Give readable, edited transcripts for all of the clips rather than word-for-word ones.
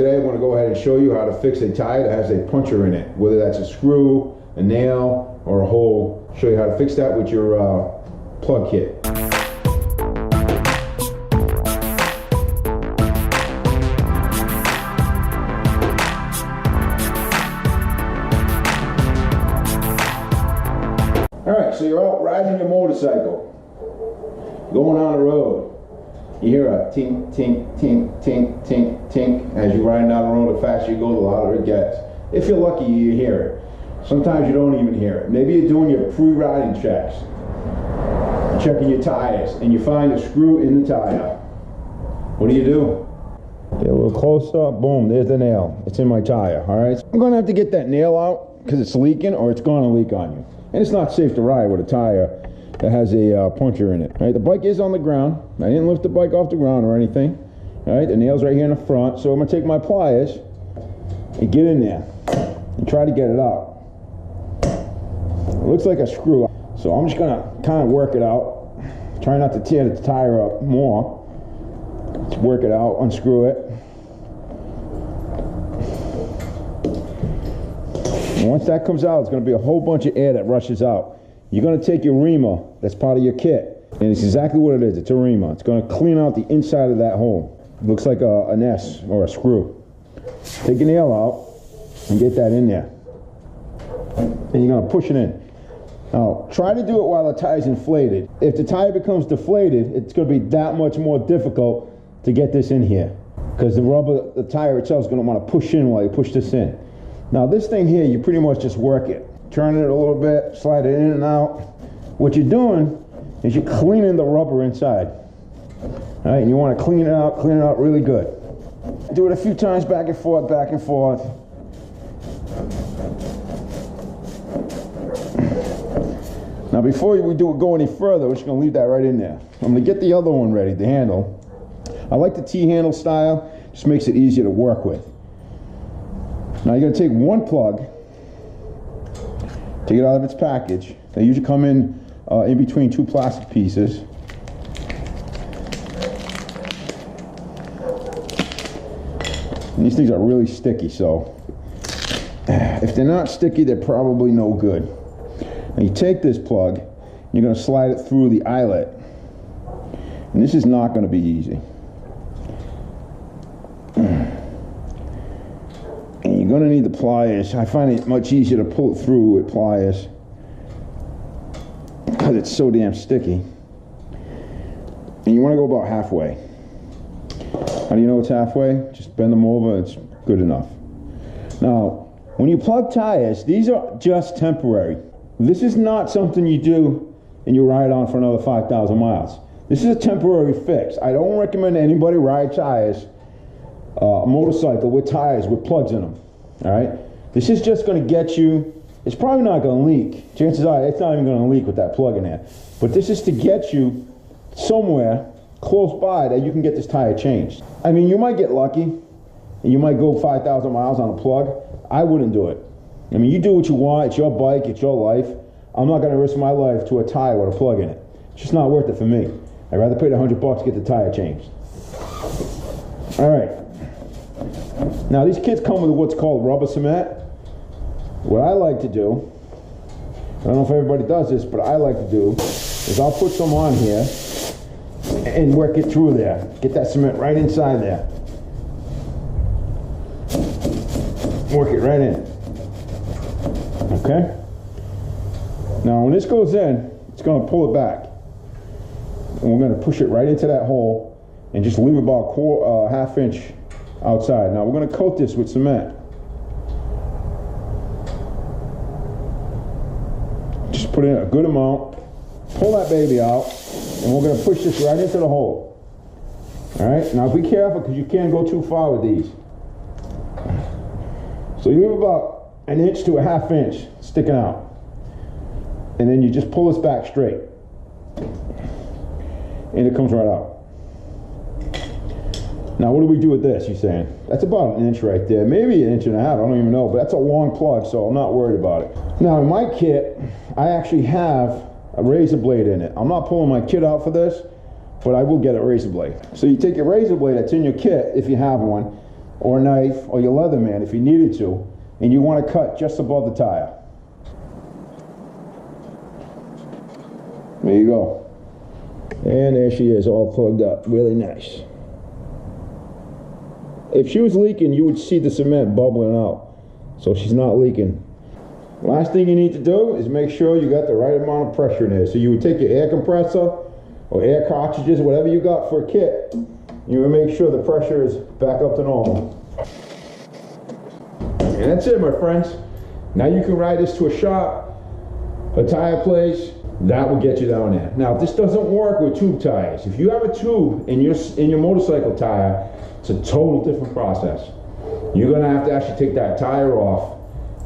today I'm going to go ahead and show you how to fix a tire that has a puncher in it, whether that's a screw, a nail, or a hole. Show you how to fix that with your plug kit. Alright, so you're out riding your motorcycle, going on the road. You hear a tink, tink, tink, tink, tink, tink. As you're riding down the road, the faster you go, the louder it gets. If you're lucky, you hear it. Sometimes you don't even hear it. Maybe you're doing your pre-riding checks, checking your tires, and you find a screw in the tire. What do? Get a little closer, boom, there's the nail. It's in my tire, all right? I'm gonna have to get that nail out because it's leaking or it's gonna leak on you. And it's not safe to ride with a tire that has a puncher in it. All right, the bike is on the ground. I didn't lift the bike off the ground or anything. All right, the nail's right here in the front. So I'm gonna take my pliers and get in there and try to get it out. It looks like a screw. So I'm just gonna kind of work it out. Try not to tear the tire up more. Let's work it out, unscrew it. And once that comes out, it's going to be a whole bunch of air that rushes out. You're going to take your reamer, that's part of your kit, and it's exactly what it is. It's a reamer. It's going to clean out the inside of that hole. It looks like an S or a screw. Take your nail out and get that in there. And you're going to push it in. Now, try to do it while the tire's inflated. If the tire becomes deflated, it's going to be that much more difficult to get this in here, because the tire itself is going to want to push in while you push this in. Now this thing here, you pretty much just work it. Turn it a little bit, slide it in and out. What you're doing is you're cleaning the rubber inside. All right, and you want to clean it out really good. Do it a few times, back and forth, back and forth. Now before we go any further, we're just going to leave that right in there. I'm going to get the other one ready, the handle. I like the T-handle style, just makes it easier to work with. Now you're going to take one plug, take it out of its package. They usually come in between two plastic pieces. And these things are really sticky, so if they're not sticky, they're probably no good. Now you take this plug, you're going to slide it through the eyelet. And this is not going to be easy. And you're going to need the pliers. I find it much easier to pull it through with pliers because it's so damn sticky. And you want to go about halfway. How do you know it's halfway? Just bend them over, it's good enough. Now, when you plug tires, these are just temporary. This is not something you do and you ride on for another 5,000 miles. This is a temporary fix. I don't recommend anybody ride tires, a motorcycle with tires with plugs in them. All right, this is just going to get you. It's probably not going to leak. Chances are it's not even going to leak with that plug in there. But this is to get you somewhere close by that you can get this tire changed. I mean, you might get lucky and you might go 5,000 miles on a plug. I wouldn't do it. I mean, you do what you want. It's your bike. It's your life. I'm not going to risk my life to a tire with a plug in it. It's just not worth it for me. I'd rather pay the $100 to get the tire changed. All right. Now these kits come with what's called rubber cement. What I like to do, I don't know if everybody does this, but I like to do is I'll put some on here and work it through there. Get that cement right inside there. Work it right in. Okay? Now when this goes in, it's going to pull it back. And we're going to push it right into that hole and just leave about half inch outside. Now we're going to coat this with cement. Just put in a good amount, pull that baby out, and we're going to push this right into the hole. All right, now be careful because you can't go too far with these. So you leave about an inch to a half inch sticking out. And then you just pull this back straight. And it comes right out. Now what do we do with this, you're saying? That's about an inch right there, maybe an inch and a half, I don't even know, but that's a long plug, so I'm not worried about it. Now in my kit, I actually have a razor blade in it. I'm not pulling my kit out for this, but I will get a razor blade. So you take your razor blade that's in your kit, if you have one, or knife or your Leatherman if you needed to, and you want to cut just above the tire. There you go. And there she is, all plugged up, really nice. If she was leaking, you would see the cement bubbling out. So she's not leaking. Last thing you need to do is make sure you got the right amount of pressure in there. So you would take your air compressor or air cartridges, whatever you got for a kit, you would make sure the pressure is back up to normal. And that's it, my friends. Now you can ride this to a shop, a tire place. That will get you down there. Now, if this doesn't work with tube tires, if you have a tube in your motorcycle tire, it's a total different process. You're gonna have to actually take that tire off,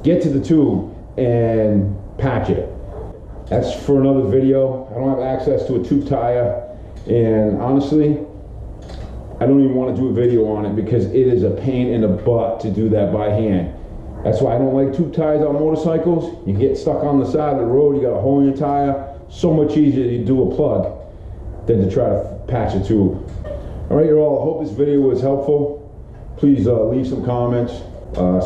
get to the tube, and patch it. That's for another video. I don't have access to a tube tire, and honestly, I don't even want to do a video on it because it is a pain in the butt to do that by hand. That's why I don't like tube tires on motorcycles. You get stuck on the side of the road, you got a hole in your tire. So much easier to do a plug than to try to patch a tube. All right, you all, I hope this video was helpful. Please leave some comments,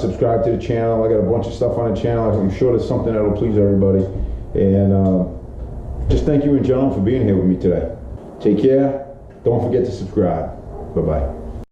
subscribe to the channel. I got a bunch of stuff on the channel. I'm sure there's something that'll please everybody. And just thank you in general for being here with me today. Take care. Don't forget to subscribe. Bye-bye.